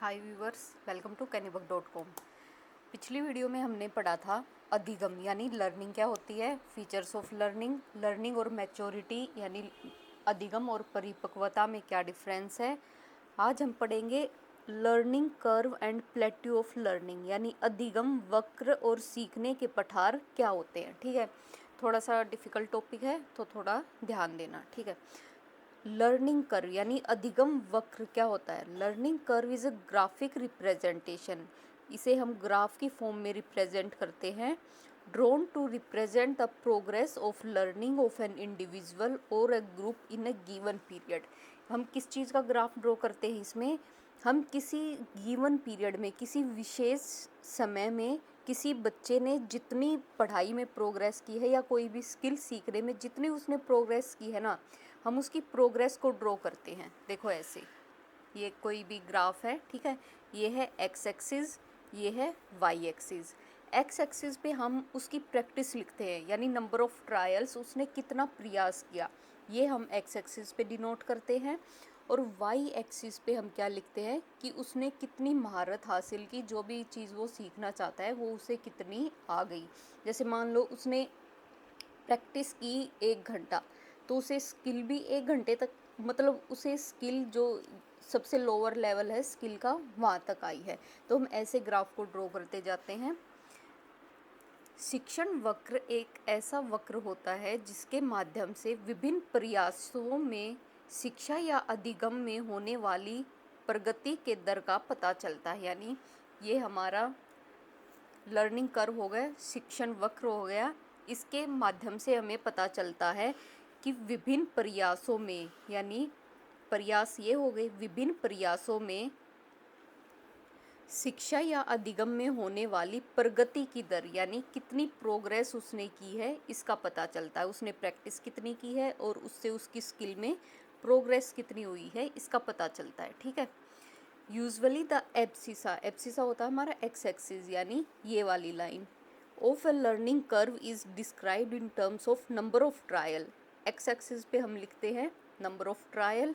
Hi viewers, welcome to kennybook.com। पिछली video में हमने पढ़ा था अधिगम यानी लर्निंग क्या होती है, फीचर्स ऑफ लर्निंग, लर्निंग और मैच्योरिटी यानी अधिगम और परिपक्वता में क्या डिफरेंस है। आज हम पढ़ेंगे learning curve and plateau of learning यानी अधिगम वक्र और सीखने के पठार क्या होते हैं। ठीक है, थोड़ा सा डिफ़िकल्ट टॉपिक है तो थोड़ा ध्यान देना। ठीक है, लर्निंग कर्व यानी अधिगम वक्र क्या होता है। Learning curve is a graphic representation, इसे हम ग्राफ की फॉर्म में रिप्रेजेंट करते हैं। Drawn to represent the progress of learning of an individual और a group in a given period. हम किस चीज़ का ग्राफ ड्रॉ करते हैं इसमें, हम किसी गिवन पीरियड में किसी विशेष समय में किसी बच्चे ने जितनी पढ़ाई में प्रोग्रेस की है या कोई भी स्किल सीखने में जितनी उसने प्रोग्रेस की है ना, हम उसकी प्रोग्रेस को ड्रॉ करते हैं। देखो ऐसे, ये कोई भी ग्राफ है, ठीक है, ये है एक्स एक्सिस, ये है वाई एक्सिस। एक्स एक्सिस पे हम उसकी प्रैक्टिस लिखते हैं यानी नंबर ऑफ ट्रायल्स, उसने कितना प्रयास किया, ये हम एक्स एक्सिस पे डिनोट करते हैं। और वाई एक्सिस पे हम क्या लिखते हैं कि उसने कितनी महारत हासिल की, जो भी चीज़ वो सीखना चाहता है वो उसे कितनी आ गई। जैसे मान लो उसने प्रैक्टिस की 1 घंटा, तो उसे स्किल भी 1 घंटे तक, मतलब उसे स्किल जो सबसे लोअर लेवल है स्किल का वहाँ तक आई है। तो हम ऐसे ग्राफ को ड्रॉ करते जाते हैं। शिक्षण वक्र एक ऐसा वक्र होता है जिसके माध्यम से विभिन्न प्रयासों में शिक्षा या अधिगम में होने वाली प्रगति के दर का पता चलता है। यानी ये हमारा लर्निंग कर्व हो गया, शिक्षण वक्र हो गया। इसके माध्यम से हमें पता चलता है कि विभिन्न प्रयासों में, यानी प्रयास ये हो गए, विभिन्न प्रयासों में शिक्षा या अधिगम में होने वाली प्रगति की दर यानी कितनी प्रोग्रेस उसने की है इसका पता चलता है। उसने प्रैक्टिस कितनी की है और उससे उसकी स्किल में प्रोग्रेस कितनी हुई है इसका पता चलता है। ठीक है, यूजुअली द एब्सिसा होता है हमारा एक्स एक्सिस यानी ये वाली line of a learning curve is described in terms of number of trial. X axis पे हम लिखते हैं number of trial.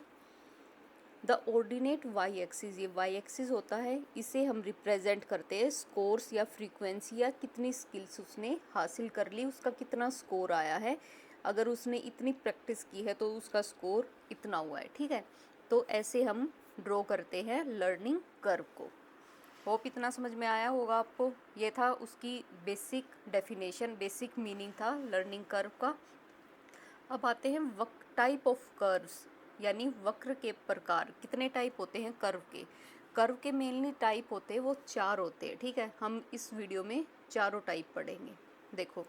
The ordinate Y axis, ये वाई एक्सिस होता है, इसे हम रिप्रेजेंट करते हैं स्कोर्स या फ्रीक्वेंसी या कितनी स्किल्स उसने हासिल कर ली, उसका कितना स्कोर आया है। अगर उसने इतनी प्रैक्टिस की है तो उसका स्कोर इतना हुआ है। ठीक है, तो ऐसे हम ड्रॉ करते हैं लर्निंग कर्व को। होप इतना समझ में आया होगा आपको। ये था उसकी बेसिक डेफिनेशन, बेसिक मीनिंग था लर्निंग कर्व का। अब आते हैं टाइप ऑफ कर्व्स यानी वक्र के प्रकार। कितने टाइप होते हैं कर्व के? कर्व के मेनली टाइप होते हैं वो 4 होते हैं। ठीक है, हम इस वीडियो में चारों टाइप पढ़ेंगे। देखो,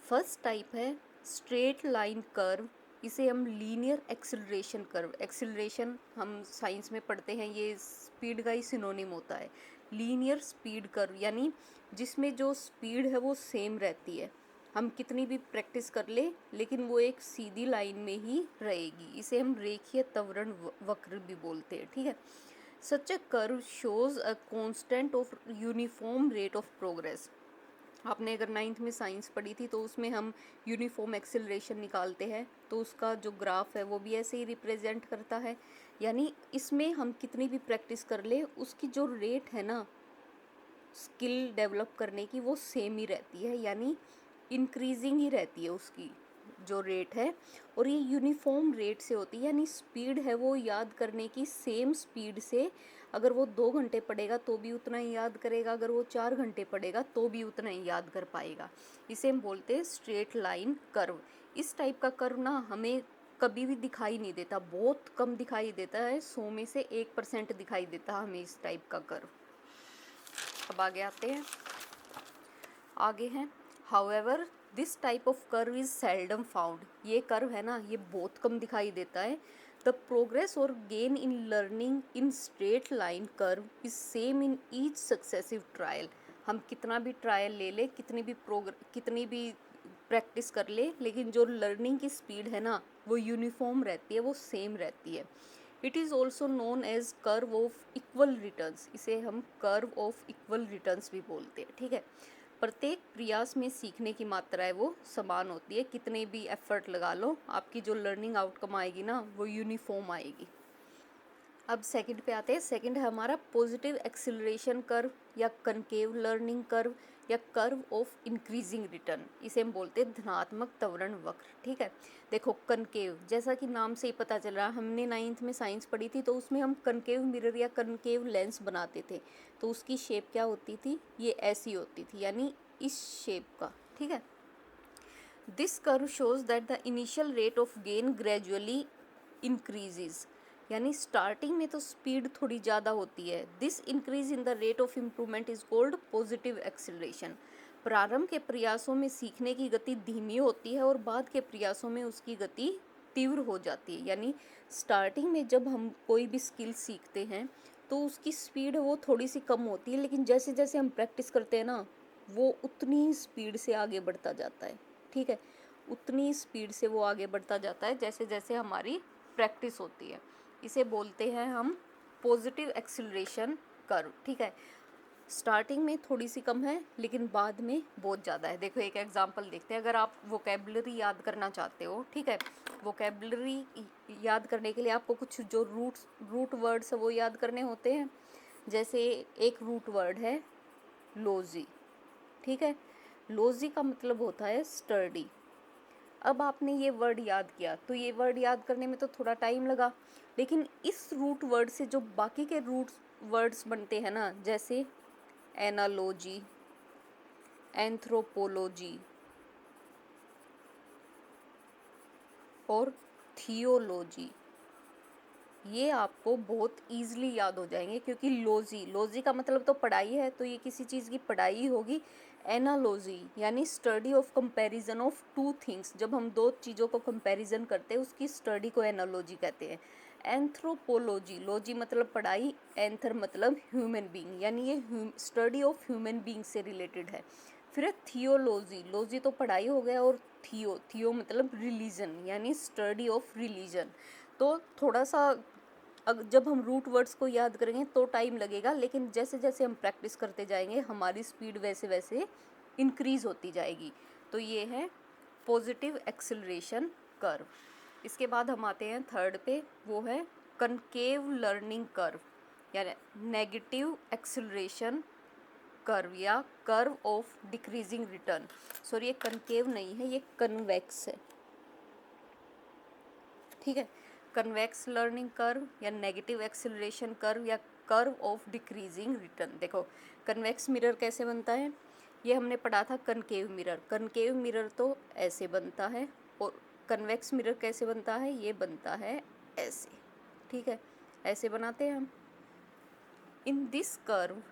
फर्स्ट टाइप है स्ट्रेट लाइन कर्व, इसे हम लीनियर एक्सिलरेशन कर्व, एक्सिलरेशन हम साइंस में पढ़ते हैं, ये स्पीड का ही सिनोनिम होता है। लीनियर स्पीड कर्व यानी जिसमें जो स्पीड है वो सेम रहती है, हम कितनी भी प्रैक्टिस कर ले लेकिन वो एक सीधी लाइन में ही रहेगी, इसे हम रेखीय त्वरण वक्र भी बोलते हैं। ठीक है, such a curve shows a constant of uniform rate of progress. आपने अगर 9th में साइंस पढ़ी थी तो उसमें हम यूनिफॉर्म एक्सेलरेशन निकालते हैं, तो उसका जो ग्राफ है वो भी ऐसे ही रिप्रेजेंट करता है। यानी इसमें हम कितनी भी प्रैक्टिस कर ले उसकी जो रेट है ना स्किल डेवलप करने की वो सेम ही रहती है, यानी इंक्रीजिंग ही रहती है उसकी जो रेट है। और ये यूनिफॉर्म रेट से होती है, यानी स्पीड है वो याद करने की सेम स्पीड से, अगर वो 2 घंटे पढ़ेगा तो भी उतना ही याद करेगा, अगर वो 4 घंटे पढ़ेगा तो भी उतना ही याद कर पाएगा। इसे हम बोलते हैं स्ट्रेट लाइन कर्व। इस टाइप का कर्व ना हमें कभी भी दिखाई नहीं देता, बहुत कम दिखाई देता है, 100 में से 1% दिखाई देता हमें इस टाइप का कर्व। अब आगे आते हैं, आगे हैं however this type of curve is seldom found. ये कर्व है ना ये बहुत कम दिखाई देता है। द प्रोग्रेस और gain in learning in straight line curve is same in each successive trial. हम कितना भी ट्रायल ले ले, कितनी भी प्रैक्टिस कर ले, लेकिन जो लर्निंग की स्पीड है ना वो यूनिफॉर्म रहती है, वो सेम रहती है। It is also known as curve of equal returns, इसे हम कर्व ऑफ इक्वल रिटर्न्स भी बोलते हैं। ठीक है, प्रत्येक प्रयास में सीखने की मात्रा है वो समान होती है, कितने भी एफर्ट लगा लो आपकी जो लर्निंग आउटकम आएगी ना वो यूनिफॉर्म आएगी। अब सेकंड पे आते हैं। सेकंड है हमारा पॉजिटिव एक्सिलरेशन कर्व या कनकेव लर्निंग कर्व या कर्व ऑफ इंक्रीजिंग रिटर्न, इसे हम बोलते हैं धनात्मक त्वरण वक्र। ठीक है, देखो कनकेव, जैसा कि नाम से ही पता चल रहा है, हमने 9th में साइंस पढ़ी थी, तो उसमें हम कनकेव मिरर या कनकेव लेंस बनाते थे, तो उसकी शेप क्या होती थी, ये ऐसी होती थी, यानी इस शेप का। ठीक है, this curve shows that the initial rate of gain gradually increases, यानी स्टार्टिंग में तो स्पीड थोड़ी ज़्यादा होती है। This increase in the rate of improvement is called positive acceleration. प्रारंभ के प्रयासों में सीखने की गति धीमी होती है और बाद के प्रयासों में उसकी गति तीव्र हो जाती है। यानी स्टार्टिंग में जब हम कोई भी स्किल सीखते हैं तो उसकी स्पीड वो थोड़ी सी कम होती है, लेकिन जैसे जैसे हम प्रैक्टिस करते हैं ना, वो उतनी स्पीड से आगे बढ़ता जाता है। ठीक है, उतनी स्पीड से वो आगे बढ़ता जाता है जैसे जैसे हमारी प्रैक्टिस होती है। इसे बोलते हैं हम पॉजिटिव एक्सिलरेशन कर्व। ठीक है, स्टार्टिंग में थोड़ी सी कम है लेकिन बाद में बहुत ज़्यादा है। देखो एक एग्जांपल देखते हैं। अगर आप वोकेबलरी याद करना चाहते हो, ठीक है, वोकेबलरी याद करने के लिए आपको कुछ जो रूट वर्ड्स है वो याद करने होते हैं। जैसे एक रूट वर्ड है लोजी। ठीक है, लोजी का मतलब होता है स्टर्डी। अब आपने ये वर्ड याद किया तो ये वर्ड याद करने में तो थोड़ा टाइम लगा, लेकिन इस रूट वर्ड से जो बाकी के रूट वर्ड्स बनते हैं ना, जैसे एनालॉजी, एंथ्रोपोलॉजी और थियोलॉजी, ये आपको बहुत ईजिली याद हो जाएंगे, क्योंकि लॉजी का मतलब तो पढ़ाई है, तो ये किसी चीज़ की पढ़ाई होगी। एनालॉजी यानी study of comparison of two things, जब हम दो चीज़ों को कंपैरिजन करते हैं उसकी स्टडी को एनालॉजी कहते हैं। एंथ्रोपोलॉजी, लॉजी मतलब पढ़ाई, एंथर मतलब ह्यूमन बीइंग, यानी ये स्टडी ऑफ ह्यूमन बीइंग से रिलेटेड है। फिर थियोलॉजी, लॉजी तो पढ़ाई हो गया, और थियो मतलब रिलीजन, यानी स्टडी ऑफ रिलीजन। तो थोड़ा सा जब हम रूट वर्ड्स को याद करेंगे तो टाइम लगेगा, लेकिन जैसे जैसे हम प्रैक्टिस करते जाएंगे हमारी स्पीड वैसे वैसे इंक्रीज होती जाएगी। तो ये है पॉजिटिव एक्सिलरेशन कर्व। इसके बाद हम आते हैं थर्ड पे, वो है कनकेव लर्निंग कर्व या नेगेटिव एक्सिलरेशन कर्व या curve of decreasing return. Sorry, ये कनकेव नहीं है, ये कन्वेक्स है। ठीक है, कन्वेक्स लर्निंग कर्व या नेगेटिव एक्सिलरेशन कर्व या कर्व ऑफ डिक्रीजिंग रिटर्न। देखो कन्वेक्स मिरर कैसे बनता है, ये हमने पढ़ा था कनकेव मिरर। कनकेव मिरर तो ऐसे बनता है, और कन्वेक्स मिरर कैसे बनता है, ये बनता है ऐसे। ठीक है, ऐसे बनाते हैं हम। In this curve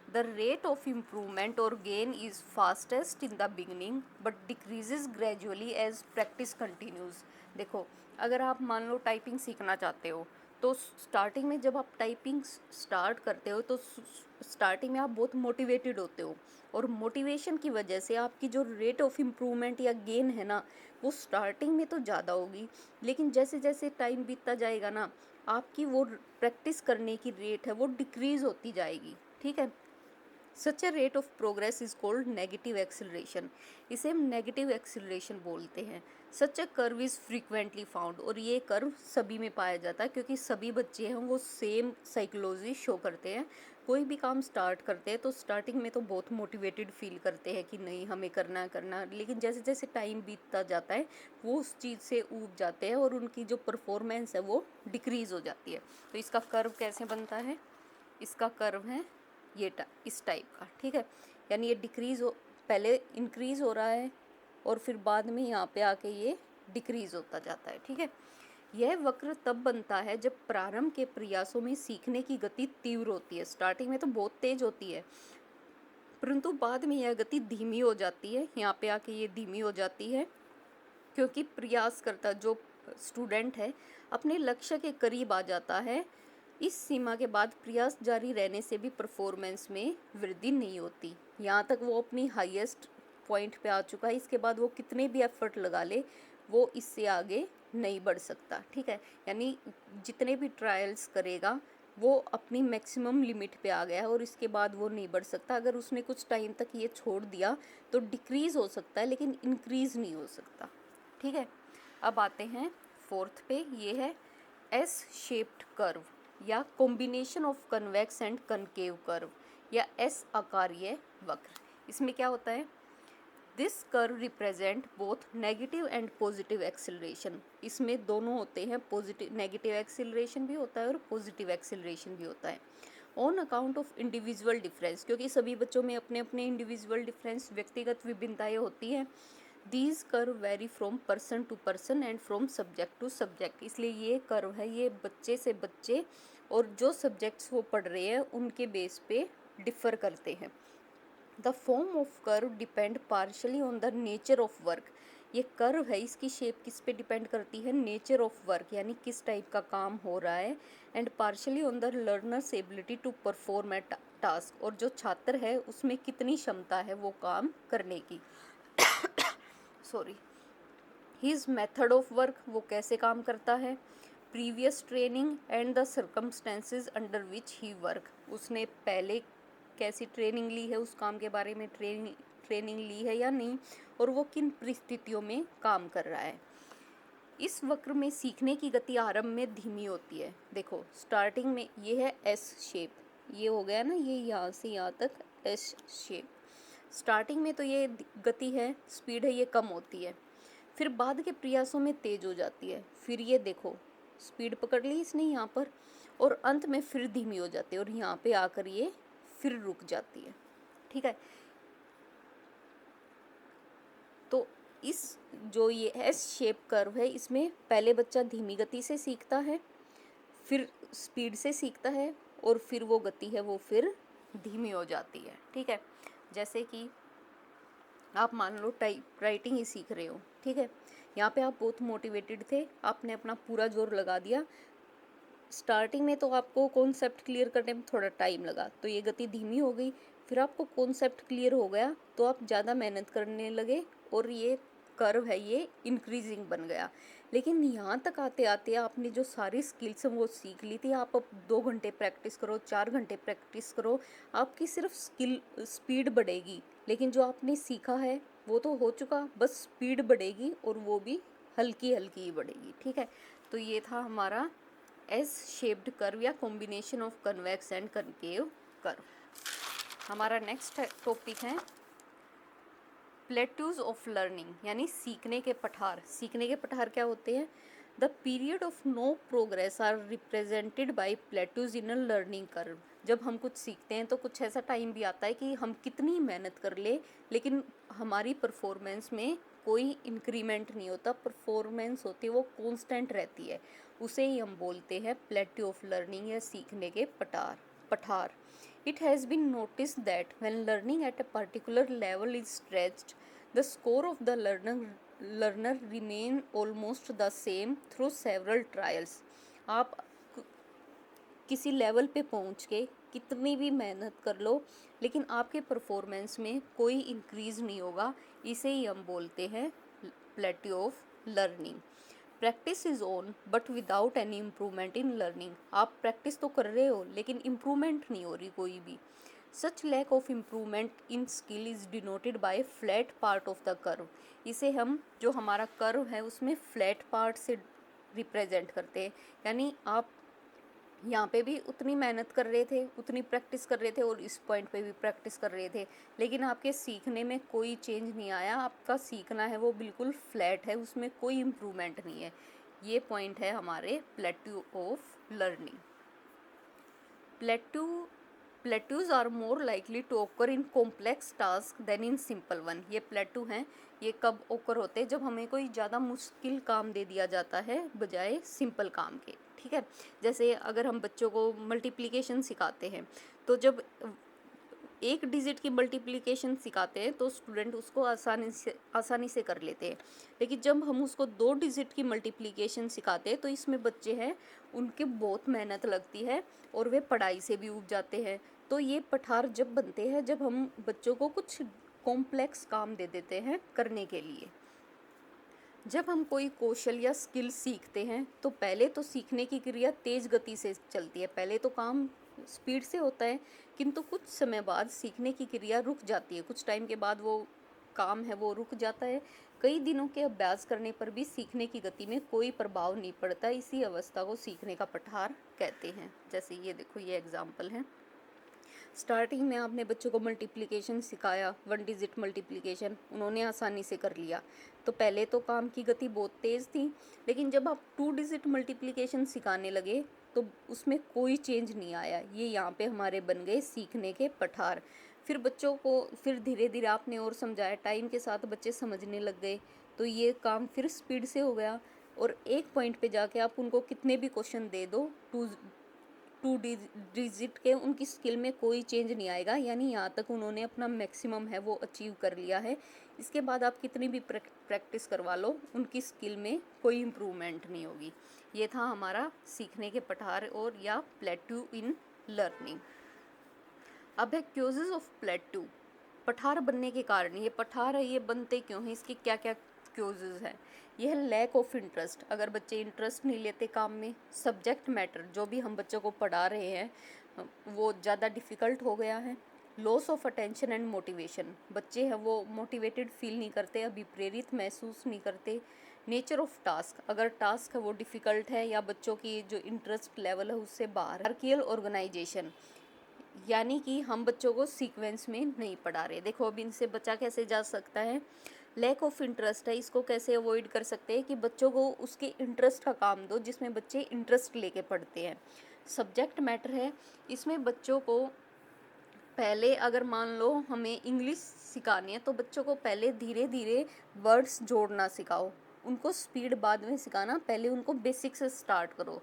the rate of improvement or gain is fastest in the beginning but decreases gradually as practice continues। देखो अगर आप मान लो टाइपिंग सीखना चाहते हो, तो स्टार्टिंग में जब आप टाइपिंग स्टार्ट करते हो तो स्टार्टिंग में आप बहुत मोटिवेटेड होते हो, और मोटिवेशन की वजह से आपकी जो रेट ऑफ इम्प्रूवमेंट या गेन है ना, वो स्टार्टिंग में तो ज़्यादा होगी, लेकिन जैसे जैसे टाइम बीतता जाएगा ना, आपकी वो प्रैक्टिस करने की रेट है वो डिक्रीज़ होती जाएगी। ठीक है, such a rate of progress is called negative acceleration, इसे हम नेगेटिव एक्सिलरेशन बोलते हैं। Such a curve is frequently found, और ये कर्व सभी में पाया जाता है, क्योंकि सभी बच्चे हैं वो सेम साइकोलॉजी शो करते हैं। कोई भी काम स्टार्ट करते हैं तो स्टार्टिंग में तो बहुत मोटिवेटेड फील करते हैं कि नहीं हमें करना है करना, लेकिन जैसे जैसे टाइम बीतता जाता है वो उस चीज़ से ऊब जाते हैं और उनकी जो परफॉर्मेंस है वो डिक्रीज़ हो जाती है। तो इसका कर्व कैसे बनता है, इसका कर्व है ये इस टाइप का। ठीक है, यानी ये डिक्रीज़ हो, पहले इंक्रीज़ हो रहा है और फिर बाद में यहाँ पे आके ये डिक्रीज़ होता जाता है। ठीक है, यह वक्र तब बनता है जब प्रारंभ के प्रयासों में सीखने की गति तीव्र होती है। स्टार्टिंग में तो बहुत तेज होती है, परंतु बाद में यह गति धीमी हो जाती है। यहाँ पे आके ये धीमी हो जाती है क्योंकि प्रयास करता जो स्टूडेंट है अपने लक्ष्य के करीब आ जाता है। इस सीमा के बाद प्रयास जारी रहने से भी परफॉर्मेंस में वृद्धि नहीं होती। यहाँ तक वो अपनी हाईएस्ट पॉइंट पे आ चुका है, इसके बाद वो कितने भी एफर्ट लगा ले वो इससे आगे नहीं बढ़ सकता। ठीक है, यानी जितने भी ट्रायल्स करेगा वो अपनी मैक्सिमम लिमिट पे आ गया है और इसके बाद वो नहीं बढ़ सकता। अगर उसने कुछ टाइम तक ये छोड़ दिया तो डिक्रीज़ हो सकता है, लेकिन इंक्रीज़ नहीं हो सकता। ठीक है, अब आते हैं फोर्थ पे, ये है एस शेप्ड कर्व। या combination of convex and concave curve या एस आकारीय वक्र। इसमें क्या होता है, this curve represent both negative and positive acceleration. इसमें दोनों होते हैं, पॉजिटिव नेगेटिव एक्सेलरेशन भी होता है और पॉजिटिव एक्सेलरेशन भी होता है। On account of individual difference, क्योंकि सभी बच्चों में अपने अपने इंडिविजुअल डिफरेंस, व्यक्तिगत विभिन्नताएं होती हैं। These curve vary from person to person and from subject to subject. इसलिए ये कर्व है, ये बच्चे से बच्चे और जो सब्जेक्ट्स वो पढ़ रहे हैं उनके बेस पे डिफर करते हैं। The form of curve depend partially on the nature of work. ये कर्व है, इसकी शेप किस पे डिपेंड करती है, नेचर ऑफ वर्क यानी किस टाइप का काम हो रहा है, and partially on the learner's ability to perform a task, और जो छात्र है उसमें कितनी क्षमता है वो काम करने की। Sorry, his method of work, वो कैसे काम करता है, previous training and the circumstances under which he work, उसने पहले कैसी ट्रेनिंग ली है, उस काम के बारे में ट्रेनिंग ली है या नहीं, और वो किन परिस्थितियों में काम कर रहा है। इस वक्र में सीखने की गति आरंभ में धीमी होती है। देखो स्टार्टिंग में ये है एस शेप, ये हो गया ना, ये यहाँ से यहाँ तक एस शेप। स्टार्टिंग में तो ये गति है, स्पीड है, ये कम होती है, फिर बाद के प्रयासों में तेज हो जाती है, फिर ये देखो स्पीड पकड़ ली इसने यहाँ पर, और अंत में फिर धीमी हो जाती है और यहाँ पे आकर ये फिर रुक जाती है। ठीक है, तो इस जो ये एस शेप कर्व है, इसमें पहले बच्चा धीमी गति से सीखता है, फिर स्पीड से सीखता है, और फिर वो गति है वो फिर धीमी हो जाती है। ठीक है, जैसे कि आप मान लो टाइप राइटिंग ही सीख रहे हो, ठीक है, यहाँ पे आप बहुत मोटिवेटेड थे, आपने अपना पूरा जोर लगा दिया, स्टार्टिंग में तो आपको कॉन्सेप्ट क्लियर करने में थोड़ा टाइम लगा, तो ये गति धीमी हो गई, फिर आपको कॉन्सेप्ट क्लियर हो गया तो आप ज़्यादा मेहनत करने लगे और ये कर्व है ये इंक्रीजिंग बन गया। लेकिन यहाँ तक आते आते आपने जो सारी स्किल्स वो सीख ली थी, आप अब 2 घंटे प्रैक्टिस करो, 4 घंटे प्रैक्टिस करो, आपकी सिर्फ स्पीड बढ़ेगी, लेकिन जो आपने सीखा है वो तो हो चुका, बस स्पीड बढ़ेगी और वो भी हल्की हल्की ही बढ़ेगी। ठीक है, तो ये था हमारा एस शेप्ड कर्व या combination of convex and concave curve. हमारा नेक्स्ट टॉपिक है प्लेट्यूज ऑफ लर्निंग, यानी सीखने के पठार। सीखने के पठार क्या होते हैं, the period of no progress are represented by plateaus in a learning curve. जब हम कुछ सीखते हैं तो कुछ ऐसा टाइम भी आता है कि हम कितनी मेहनत कर ले लेकिन हमारी परफॉर्मेंस में कोई इंक्रीमेंट नहीं होता, परफॉर्मेंस होती है वो कांस्टेंट रहती है, उसे ही हम बोलते हैं प्लेट्यू ऑफ लर्निंग या सीखने के पठार। It has been noticed that when learning at a particular level is stretched, the score of the learner remain almost the same through several trials. आप किसी लेवल पे पहुंच के कितनी भी मेहनत कर लो लेकिन आपके परफॉर्मेंस में कोई इंक्रीज नहीं होगा, इसे ही हम बोलते हैं plateau of learning. Practice is on but without any improvement in learning. आप प्रैक्टिस तो कर रहे हो लेकिन इम्प्रूवमेंट नहीं हो रही कोई भी। Such lack of improvement in skill is denoted by flat part of the curve. इसे हम जो हमारा कर्व है उसमें फ्लैट पार्ट से रिप्रेजेंट करते हैं, यानी आप यहाँ पे भी उतनी मेहनत कर रहे थे, उतनी प्रैक्टिस कर रहे थे और इस पॉइंट पे भी प्रैक्टिस कर रहे थे, लेकिन आपके सीखने में कोई चेंज नहीं आया, आपका सीखना है वो बिल्कुल फ्लैट है, उसमें कोई इम्प्रूवमेंट नहीं है। ये पॉइंट है हमारे plateau of learning. Plateaus are more likely to occur in complex task than in simple one. ये प्लेट्यू हैं, ये कब ओकर होते हैं, जब हमें कोई ज़्यादा मुश्किल काम दे दिया जाता है बजाय सिंपल काम के। ठीक है, जैसे अगर हम बच्चों को मल्टीप्लिकेशन सिखाते हैं तो जब 1 डिजिट की मल्टीप्लिकेशन सिखाते हैं तो स्टूडेंट उसको आसानी से कर लेते हैं, लेकिन जब हम उसको 2 डिजिट की मल्टीप्लिकेशन सिखाते हैं तो इसमें बच्चे हैं उनके बहुत मेहनत लगती है और वे पढ़ाई से भी ऊब जाते हैं। तो ये पठार जब बनते हैं जब हम बच्चों को कुछ कॉम्प्लेक्स काम दे देते हैं करने के लिए। जब हम कोई कौशल या स्किल सीखते हैं तो पहले तो सीखने की क्रिया तेज गति से चलती है, पहले तो काम स्पीड से होता है, किंतु कुछ समय बाद सीखने की क्रिया रुक जाती है, कुछ टाइम के बाद वो काम है वो रुक जाता है, कई दिनों के अभ्यास करने पर भी सीखने की गति में कोई प्रभाव नहीं पड़ता, इसी अवस्था को सीखने का पठार कहते हैं। जैसे ये देखो, ये एग्जाम्पल है। स्टार्टिंग में आपने बच्चों को मल्टीप्लिकेशन सिखाया, 1 डिजिट मल्टीप्लिकेशन, उन्होंने आसानी से कर लिया। तो पहले तो काम की गति बहुत तेज़ थी, लेकिन जब आप 2 डिजिट मल्टीप्लिकेशन सिखाने लगे तो उसमें कोई चेंज नहीं आया। ये यहाँ पे हमारे बन गए सीखने के पठार। फिर बच्चों को फिर धीरे धीरे आपने और समझाया, टाइम के साथ बच्चे समझने लग गए, तो ये काम फिर स्पीड से हो गया। और एक पॉइंट पे जाके आप उनको कितने भी क्वेश्चन दे दो, टू डिजिट के, उनकी स्किल में कोई चेंज नहीं आएगा। यानी यहाँ तक उन्होंने अपना मैक्सिमम है वो अचीव कर लिया है। इसके बाद आप कितनी भी प्रैक्टिस करवा लो, उनकी स्किल में कोई इम्प्रूवमेंट नहीं होगी। ये था हमारा सीखने के पठार और या प्लेट्यू इन लर्निंग। अब है क्यूजेस ऑफ प्लेट्यू। पठार बनने के कारण, ये पठार है ये बनते क्यों हैं, इसके क्या क्या क्यूजेस हैं। यह लैक ऑफ इंटरेस्ट, अगर बच्चे इंटरेस्ट नहीं लेते काम में। सब्जेक्ट मैटर, जो भी हम बच्चों को पढ़ा रहे हैं वो ज़्यादा डिफ़िकल्ट हो गया है। Loss of attention and motivation, बच्चे हैं वो मोटिवेटेड फील नहीं करते, अभी प्रेरित महसूस नहीं करते। नेचर ऑफ टास्क, अगर टास्क है वो डिफ़िकल्ट है या बच्चों की जो इंटरेस्ट लेवल है उससे बाहर। हायरार्किकल ऑर्गेनाइजेशन, यानी कि हम बच्चों को सीक्वेंस में नहीं पढ़ा रहे। देखो अब इनसे बच्चा कैसे जा सकता है। लैक ऑफ इंटरेस्ट है, इसको कैसे अवॉइड कर सकते हैं कि बच्चों को उसके इंटरेस्ट का काम दो जिसमें बच्चे इंटरेस्ट लेके पढ़ते हैं। सब्जेक्ट मैटर है, इसमें बच्चों को पहले, अगर मान लो हमें इंग्लिश सिखानी है तो बच्चों को पहले धीरे धीरे वर्ड्स जोड़ना सिखाओ, उनको स्पीड बाद में सिखाना, पहले उनको बेसिक से स्टार्ट करो।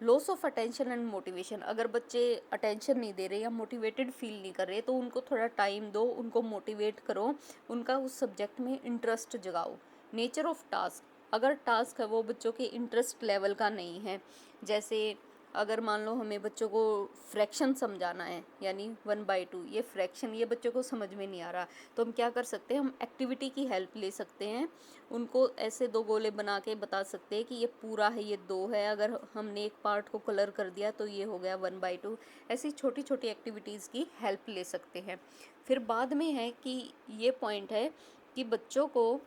Loss of attention and motivation, अगर बच्चे अटेंशन नहीं दे रहे या मोटिवेटेड फील नहीं कर रहे तो उनको थोड़ा टाइम दो, उनको मोटिवेट करो, उनका उस सब्जेक्ट में इंटरेस्ट जगाओ। नेचर ऑफ टास्क, अगर टास्क है वो बच्चों के इंटरेस्ट लेवल का नहीं है, जैसे अगर मान लो हमें बच्चों को फ्रैक्शन समझाना है, यानी 1/2, ये फ्रैक्शन ये बच्चों को समझ में नहीं आ रहा, तो हम क्या कर सकते हैं, हम एक्टिविटी की हेल्प ले सकते हैं। उनको ऐसे 2 गोले बना के बता सकते हैं कि ये पूरा है, ये 2 है, अगर हमने एक पार्ट को कलर कर दिया तो ये हो गया 1/2। ऐसी छोटी छोटी एक्टिविटीज़ की हेल्प ले सकते हैं। फिर बाद में है कि ये पॉइंट है कि बच्चों को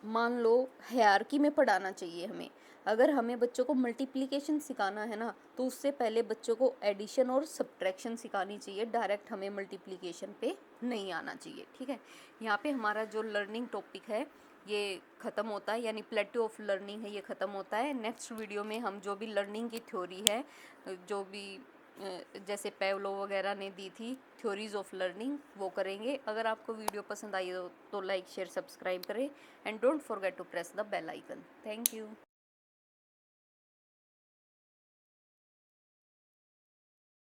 मान लो हायरार्की में पढ़ाना चाहिए हमें। अगर हमें बच्चों को मल्टीप्लिकेशन सिखाना है ना, तो उससे पहले बच्चों को एडिशन और सब्ट्रैक्शन सिखानी चाहिए, डायरेक्ट हमें मल्टीप्लिकेशन पे नहीं आना चाहिए। ठीक है, यहाँ पे हमारा जो लर्निंग टॉपिक है ये ख़त्म होता है, यानी प्लेट्यू ऑफ लर्निंग है ये ख़त्म होता है। नेक्स्ट वीडियो में हम जो भी लर्निंग की थ्योरी है, जो भी जैसे पेवलो वगैरह ने दी थी थ्योरीज ऑफ लर्निंग, वो करेंगे। अगर आपको वीडियो पसंद आई हो तो लाइक शेयर सब्सक्राइब करें and don't forget to press the bell icon. Thank you.